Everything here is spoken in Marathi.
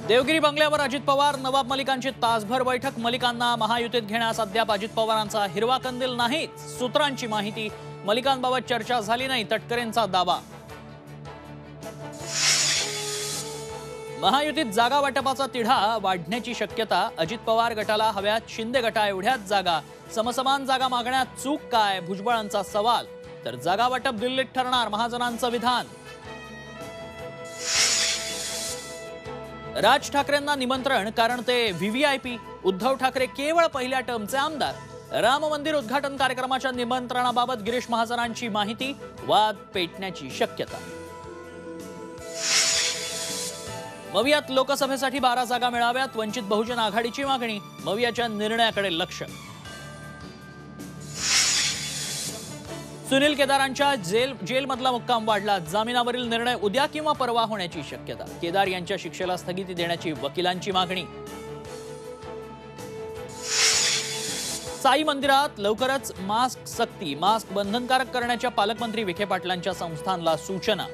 देवगिरी बंगल्यावर अजित पवार नवाब मलिकांची तासभर बैठक। मलिकांना महायुतीत घेण्यास अद्याप अजित पवारांचा हिरवा कंदील नाही। सूत्रांची माहिती, मलिकांबाबत चर्चा झाली नाही, तटकरेंचा दावा। महायुतीत जागा वाटपाचा तिढा वाढण्याची शक्यता। अजित पवार गटाला हव्यात शिंदे गटा एवढ्याच जागा। समसमान जागा मागण्यात चूक काय, भुजबळांचा सवाल। तर जागा वाटप दिल्लीत ठरणार, महाजनांचं विधान। राज ठाकरेंना निमंत्रण, कारण ते व्हीव्हीआयपी। उद्धव ठाकरे केवळ पहिल्या टर्मचे आमदार। राम मंदिर उद्घाटन कार्यक्रमाच्या निमंत्रणाबाबत गिरीश महाजनांची माहिती। वाद पेटण्याची शक्यता। मवियात लोकसभेसाठी 12 जागा मिळाव्यात, वंचित बहुजन आघाडीची मागणी। मवियाच्या निर्णयाकडे लक्ष। सुनील केदारांच्या जेलमधला मुक्काम वाढला। जामिनावरील निर्णय उद्या किंवा परवा होण्याची शक्यता। केदार यांच्या शिक्षेला स्थगिती देण्याची वकिलांची मागणी। साई मंदिरात लवकरच मास्क सक्ती। मास्क बंधनकारक करण्याच्या पालकमंत्री विखे पाटलांच्या संस्थानला सूचना।